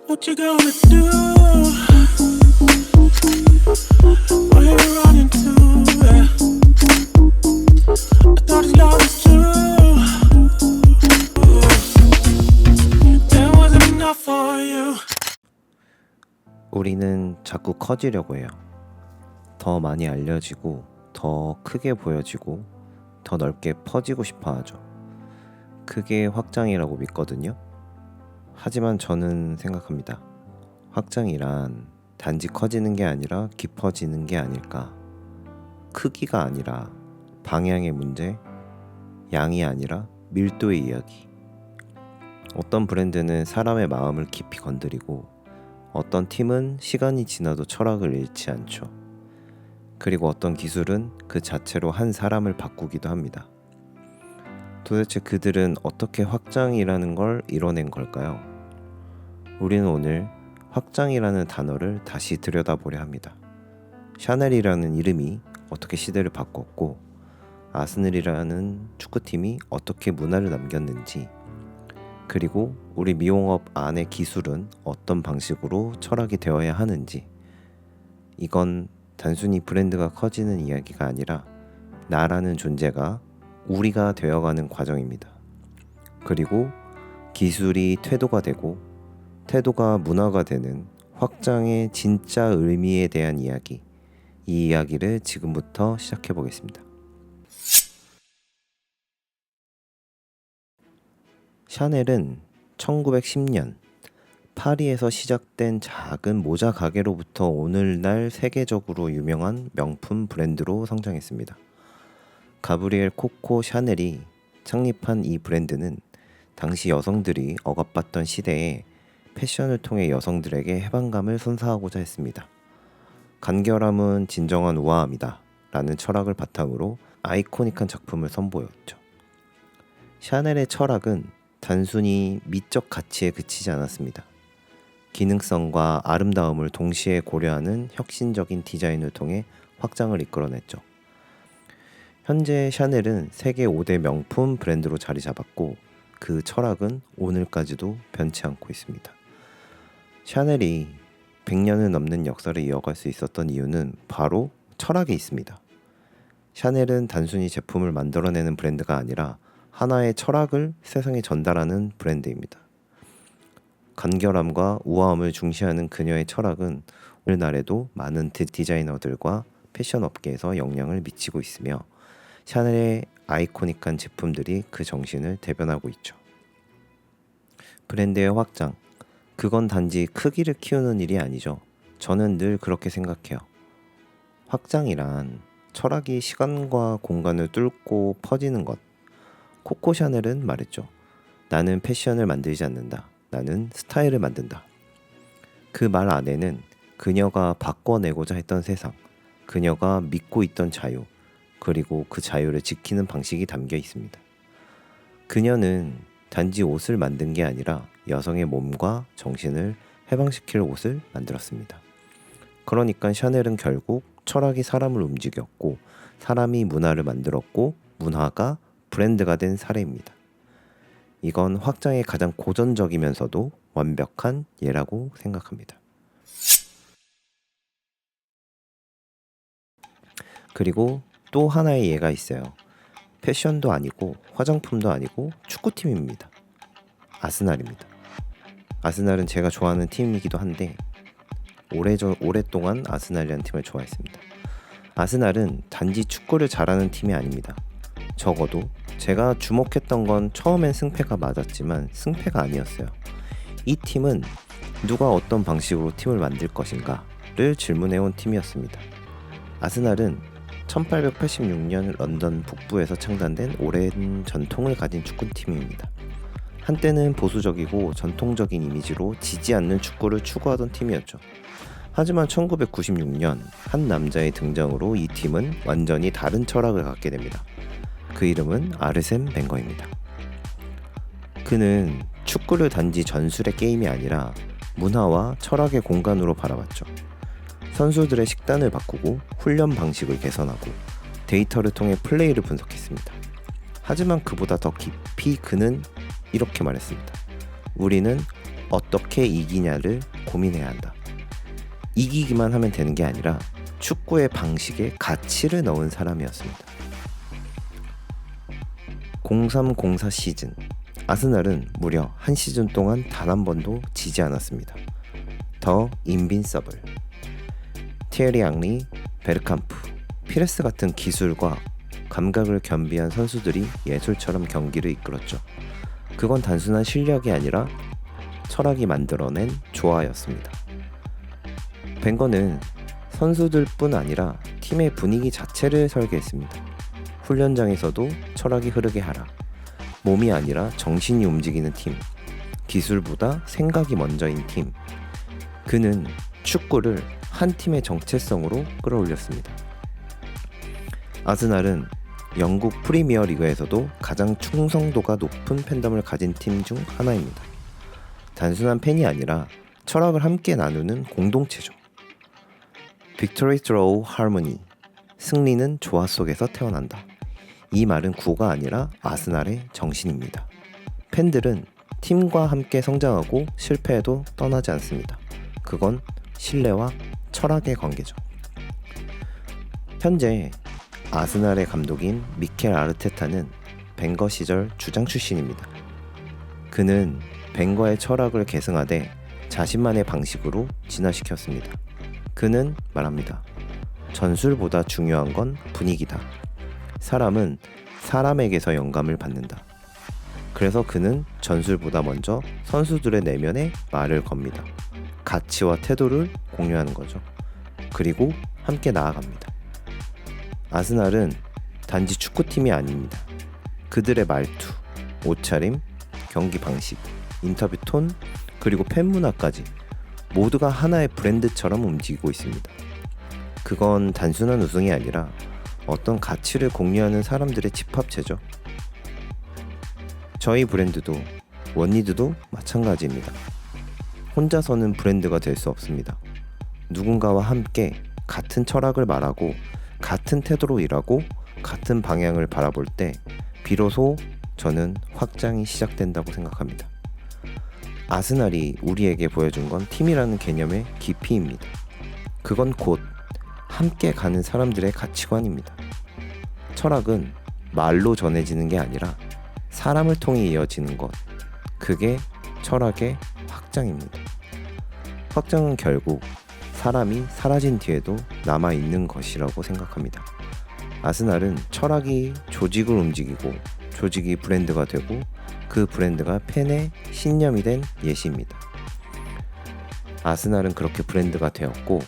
What you gonna do? Where you running to? Yeah. I thought this love was true. There wasn't enough for you. 우리는 자꾸 커지려고 해요. 더 많이 알려지고 더 크게 보여지고 더 넓게 퍼지고 싶어 하죠. 그게 확장이라고 믿거든요. 하지만 저는 생각합니다. 확장이란 단지 커지는 게 아니라 깊어지는 게 아닐까. 크기가 아니라 방향의 문제, 양이 아니라 밀도의 이야기. 어떤 브랜드는 사람의 마음을 깊이 건드리고 어떤 팀은 시간이 지나도 철학을 잃지 않죠. 그리고 어떤 기술은 그 자체로 한 사람을 바꾸기도 합니다. 도대체 그들은 어떻게 확장이라는 걸 이뤄낸 걸까요? 우리는 오늘 확장이라는 단어를 다시 들여다보려 합니다. 샤넬이라는 이름이 어떻게 시대를 바꿨고 아스널이라는 축구팀이 어떻게 문화를 남겼는지, 그리고 우리 미용업 안의 기술은 어떤 방식으로 철학이 되어야 하는지. 이건 단순히 브랜드가 커지는 이야기가 아니라 나라는 존재가 우리가 되어가는 과정입니다. 그리고 기술이 태도가 되고 태도가 문화가 되는 확장의 진짜 의미에 대한 이야기, 이 이야기를 지금부터 시작해 보겠습니다. 샤넬은 1910년 파리에서 시작된 작은 모자 가게로부터 오늘날 세계적으로 유명한 명품 브랜드로 성장했습니다. 가브리엘 코코 샤넬이 창립한 이 브랜드는 당시 여성들이 억압받던 시대에 패션을 통해 여성들에게 해방감을 선사하고자 했습니다. 간결함은 진정한 우아함이다 라는 철학을 바탕으로 아이코닉한 작품을 선보였죠. 샤넬의 철학은 단순히 미적 가치에 그치지 않았습니다. 기능성과 아름다움을 동시에 고려하는 혁신적인 디자인을 통해 확장을 이끌어냈죠. 현재 샤넬은 세계 5대 명품 브랜드로 자리 잡았고 그 철학은 오늘까지도 변치 않고 있습니다. 샤넬이 100년을 넘는 역사를 이어갈 수 있었던 이유는 바로 철학에 있습니다. 샤넬은 단순히 제품을 만들어내는 브랜드가 아니라 하나의 철학을 세상에 전달하는 브랜드입니다. 간결함과 우아함을 중시하는 그녀의 철학은 오늘날에도 많은 디자이너들과 패션 업계에서 영향을 미치고 있으며 샤넬의 아이코닉한 제품들이 그 정신을 대변하고 있죠. 브랜드의 확장, 그건 단지 크기를 키우는 일이 아니죠. 저는 늘 그렇게 생각해요. 확장이란 철학이 시간과 공간을 뚫고 퍼지는 것. 코코 샤넬은 말했죠. 나는 패션을 만들지 않는다. 나는 스타일을 만든다. 그 말 안에는 그녀가 바꿔내고자 했던 세상, 그녀가 믿고 있던 자유, 그리고 그 자유를 지키는 방식이 담겨 있습니다. 그녀는 단지 옷을 만든 게 아니라 여성의 몸과 정신을 해방시킬 옷을 만들었습니다. 그러니까 샤넬은 결국 철학이 사람을 움직였고 사람이 문화를 만들었고 문화가 브랜드가 된 사례입니다. 이건 확장의 가장 고전적이면서도 완벽한 예라고 생각합니다. 그리고 또 하나의 예가 있어요. 패션도 아니고 화장품도 아니고 축구팀입니다. 아스날입니다. 아스날은 제가 좋아하는 팀이기도 한데 오랫동안 아스날이라는 팀을 좋아했습니다. 아스날은 단지 축구를 잘하는 팀이 아닙니다. 적어도 제가 주목했던 건 처음엔 승패가 맞았지만 승패가 아니었어요. 이 팀은 누가 어떤 방식으로 팀을 만들 것인가를 질문해온 팀이었습니다. 아스날은 1886년 런던 북부에서 창단된 오랜 전통을 가진 축구팀입니다. 한때는 보수적이고 전통적인 이미지로 지지 않는 축구를 추구하던 팀이었죠. 하지만 1996년 한 남자의 등장으로 이 팀은 완전히 다른 철학을 갖게 됩니다. 그 이름은 아르센 벵거입니다. 그는 축구를 단지 전술의 게임이 아니라 문화와 철학의 공간으로 바라봤죠. 선수들의 식단을 바꾸고 훈련 방식을 개선하고 데이터를 통해 플레이를 분석했습니다. 하지만 그보다 더 깊이 그는 이렇게 말했습니다. 우리는 어떻게 이기냐를 고민해야 한다. 이기기만 하면 되는 게 아니라 축구의 방식에 가치를 넣은 사람이었습니다. 03-04 시즌 아스날은 무려 한 시즌 동안 단 한 번도 지지 않았습니다. 더 인빈서블, 티에리 앙리, 베르캄프, 피레스 같은 기술과 감각을 겸비한 선수들이 예술처럼 경기를 이끌었죠. 그건 단순한 실력이 아니라 철학이 만들어낸 조화였습니다. 벵거는 선수들뿐 아니라 팀의 분위기 자체를 설계했습니다. 훈련장에서도 철학이 흐르게 하라. 몸이 아니라 정신이 움직이는 팀. 기술보다 생각이 먼저인 팀. 그는 축구를 한 팀의 정체성으로 끌어올렸습니다. 아스날은 영국 프리미어 리그에서도 가장 충성도가 높은 팬덤을 가진 팀 중 하나입니다. 단순한 팬이 아니라 철학을 함께 나누는 공동체죠. Victory through harmony. 승리는 조화 속에서 태어난다. 이 말은 구가 아니라 아스날의 정신입니다. 팬들은 팀과 함께 성장하고 실패해도 떠나지 않습니다. 그건 신뢰와 철학의 관계죠. 현재 아스날의 감독인 미켈 아르테타는 벵거 시절 주장 출신입니다. 그는 벵거의 철학을 계승하되 자신만의 방식으로 진화시켰습니다. 그는 말합니다. 전술보다 중요한 건 분위기다. 사람은 사람에게서 영감을 받는다. 그래서 그는 전술보다 먼저 선수들의 내면에 말을 겁니다. 가치와 태도를 공유하는 거죠. 그리고 함께 나아갑니다. 아스날은 단지 축구팀이 아닙니다. 그들의 말투, 옷차림, 경기 방식, 인터뷰 톤, 그리고 팬문화까지 모두가 하나의 브랜드처럼 움직이고 있습니다. 그건 단순한 우승이 아니라 어떤 가치를 공유하는 사람들의 집합체죠. 저희 브랜드도 원니드도 마찬가지입니다. 혼자서는 브랜드가 될 수 없습니다. 누군가와 함께 같은 철학을 말하고 같은 태도로 일하고 같은 방향을 바라볼 때 비로소 저는 확장이 시작된다고 생각합니다. 아스날이 우리에게 보여준 건 팀이라는 개념의 깊이입니다. 그건 곧 함께 가는 사람들의 가치관입니다. 철학은 말로 전해지는 게 아니라 사람을 통해 이어지는 것. 그게 철학의 확장입니다. 확장은 결국 사람이 사라진 뒤에도 남아있는 것이라고 생각합니다. 아스날은 철학이 조직을 움직이고 조직이 브랜드가 되고 그 브랜드가 팬의 신념이 된 예시입니다. 아스날은 그렇게 브랜드가 되었고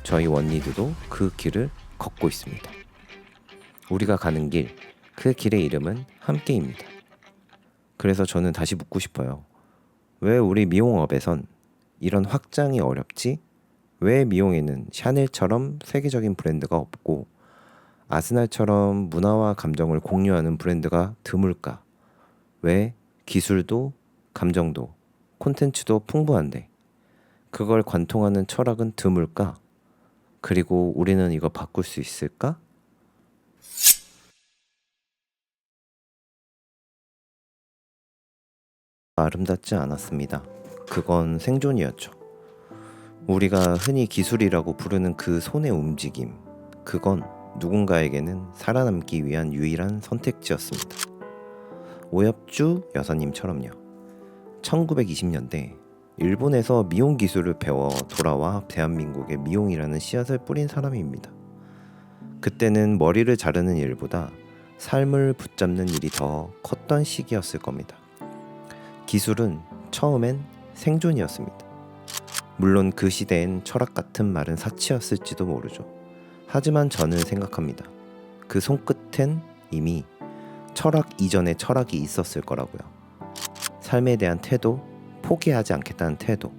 저희 원니드도 그 길을 걷고 있습니다. 우리가 가는 길, 그 길의 이름은 함께입니다. 그래서 저는 다시 묻고 싶어요. 왜 우리 미용업에선 이런 확장이 어렵지? 왜 미용에는 샤넬처럼 세계적인 브랜드가 없고 아스날처럼 문화와 감정을 공유하는 브랜드가 드물까? 왜 기술도 감정도 콘텐츠도 풍부한데 그걸 관통하는 철학은 드물까? 그리고 우리는 이거 바꿀 수 있을까? 아름답지 않았습니다. 그건 생존이었죠. 우리가 흔히 기술이라고 부르는 그 손의 움직임, 그건 누군가에게는 살아남기 위한 유일한 선택지였습니다. 오엽주 여사님처럼요. 1920년대 일본에서 미용 기술을 배워 돌아와 대한민국에 미용이라는 씨앗을 뿌린 사람입니다. 그때는 머리를 자르는 일보다 삶을 붙잡는 일이 더 컸던 시기였을 겁니다. 기술은 처음엔 생존이었습니다. 물론 그 시대엔 철학 같은 말은 사치였을지도 모르죠. 하지만 저는 생각합니다. 그 손끝엔 이미 철학 이전에 철학이 있었을 거라고요. 삶에 대한 태도, 포기하지 않겠다는 태도,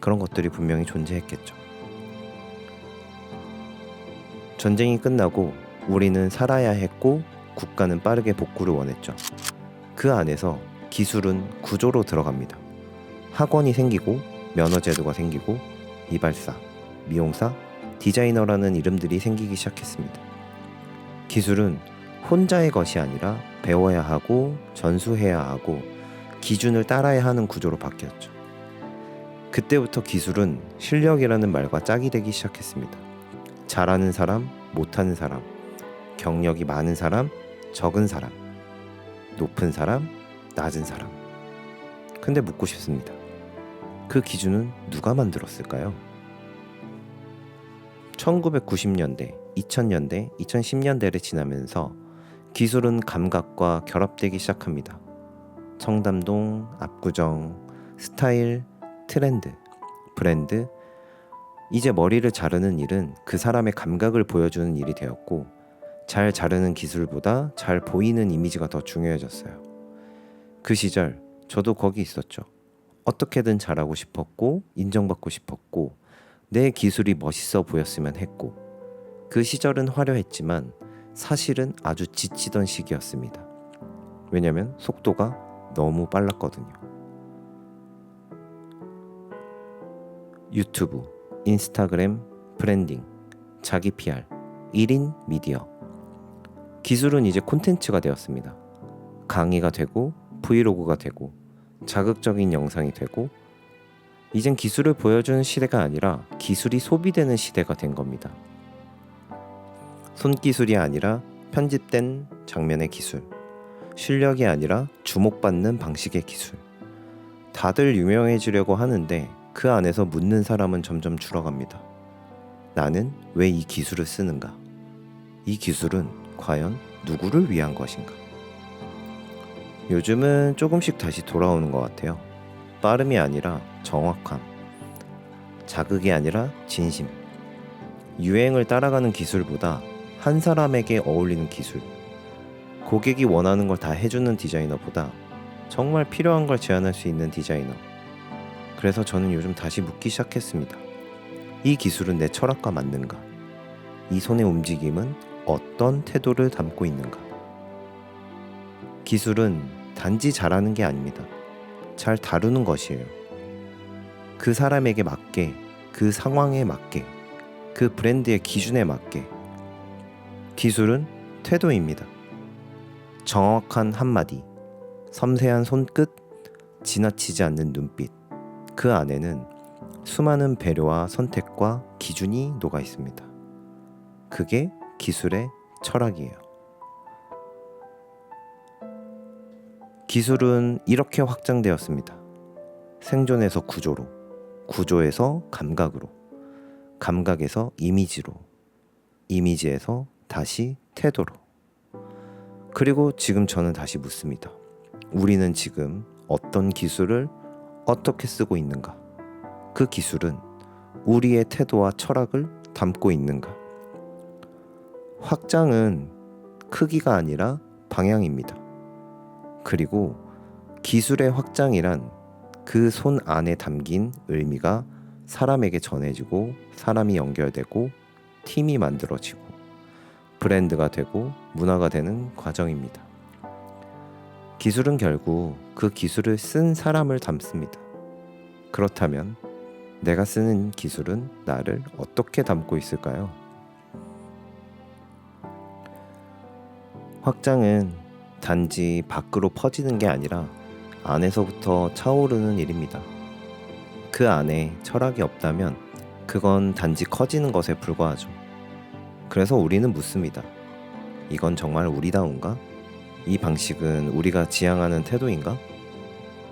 그런 것들이 분명히 존재했겠죠. 전쟁이 끝나고 우리는 살아야 했고 국가는 빠르게 복구를 원했죠. 그 안에서 기술은 구조로 들어갑니다. 학원이 생기고 면허제도가 생기고 이발사, 미용사, 디자이너라는 이름들이 생기기 시작했습니다. 기술은 혼자의 것이 아니라 배워야 하고 전수해야 하고 기준을 따라야 하는 구조로 바뀌었죠. 그때부터 기술은 실력이라는 말과 짝이 되기 시작했습니다. 잘하는 사람, 못하는 사람, 경력이 많은 사람, 적은 사람, 높은 사람, 낮은 사람. 근데 묻고 싶습니다. 그 기준은 누가 만들었을까요? 1990년대, 2000년대, 2010년대를 지나면서 기술은 감각과 결합되기 시작합니다. 청담동, 압구정, 스타일, 트렌드, 브랜드. 이제 머리를 자르는 일은 그 사람의 감각을 보여주는 일이 되었고, 잘 자르는 기술보다 잘 보이는 이미지가 더 중요해졌어요. 그 시절 저도 거기 있었죠. 어떻게든 잘하고 싶었고, 인정받고 싶었고, 내 기술이 멋있어 보였으면 했고, 그 시절은 화려했지만 사실은 아주 지치던 시기였습니다. 왜냐면 속도가 너무 빨랐거든요. 유튜브, 인스타그램, 브랜딩, 자기 PR, 1인 미디어. 기술은 이제 콘텐츠가 되었습니다. 강의가 되고, 브이로그가 되고, 자극적인 영상이 되고, 이젠 기술을 보여주는 시대가 아니라 기술이 소비되는 시대가 된 겁니다. 손기술이 아니라 편집된 장면의 기술, 실력이 아니라 주목받는 방식의 기술. 다들 유명해지려고 하는데 그 안에서 묻는 사람은 점점 줄어갑니다. 나는 왜 이 기술을 쓰는가? 이 기술은 과연 누구를 위한 것인가? 요즘은 조금씩 다시 돌아오는 것 같아요. 빠름이 아니라 정확함, 자극이 아니라 진심. 유행을 따라가는 기술보다 한 사람에게 어울리는 기술, 고객이 원하는 걸 다 해주는 디자이너보다 정말 필요한 걸 제안할 수 있는 디자이너. 그래서 저는 요즘 다시 묻기 시작했습니다. 이 기술은 내 철학과 맞는가? 이 손의 움직임은 어떤 태도를 담고 있는가? 기술은 단지 잘하는 게 아닙니다. 잘 다루는 것이에요. 그 사람에게 맞게, 그 상황에 맞게, 그 브랜드의 기준에 맞게. 기술은 태도입니다. 정확한 한마디, 섬세한 손끝, 지나치지 않는 눈빛. 그 안에는 수많은 배려와 선택과 기준이 녹아 있습니다. 그게 기술의 철학이에요. 기술은 이렇게 확장되었습니다. 생존에서 구조로, 구조에서 감각으로, 감각에서 이미지로, 이미지에서 다시 태도로. 그리고 지금 저는 다시 묻습니다. 우리는 지금 어떤 기술을 어떻게 쓰고 있는가? 그 기술은 우리의 태도와 철학을 담고 있는가? 확장은 크기가 아니라 방향입니다. 그리고 기술의 확장이란 그 손 안에 담긴 의미가 사람에게 전해지고, 사람이 연결되고, 팀이 만들어지고, 브랜드가 되고, 문화가 되는 과정입니다. 기술은 결국 그 기술을 쓴 사람을 담습니다. 그렇다면 내가 쓰는 기술은 나를 어떻게 담고 있을까요? 확장은 단지 밖으로 퍼지는 게 아니라 안에서부터 차오르는 일입니다. 그 안에 철학이 없다면 그건 단지 커지는 것에 불과하죠. 그래서 우리는 묻습니다. 이건 정말 우리다운가? 이 방식은 우리가 지향하는 태도인가?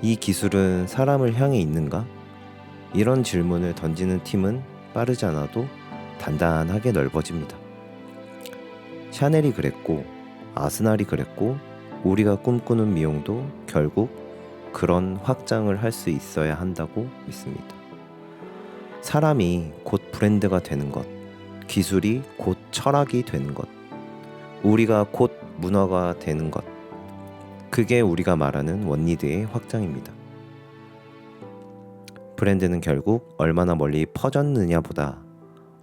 이 기술은 사람을 향해 있는가? 이런 질문을 던지는 팀은 빠르지 않아도 단단하게 넓어집니다. 샤넬이 그랬고, 아스날이 그랬고, 우리가 꿈꾸는 미용도 결국 그런 확장을 할 수 있어야 한다고 믿습니다. 사람이 곧 브랜드가 되는 것, 기술이 곧 철학이 되는 것, 우리가 곧 문화가 되는 것, 그게 우리가 말하는 원리드의 확장입니다. 브랜드는 결국 얼마나 멀리 퍼졌느냐보다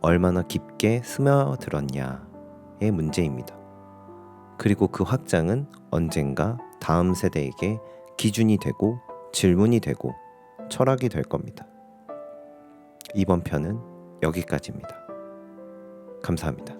얼마나 깊게 스며들었냐의 문제입니다. 그리고 그 확장은 언젠가 다음 세대에게 기준이 되고, 질문이 되고, 철학이 될 겁니다. 이번 편은 여기까지입니다. 감사합니다.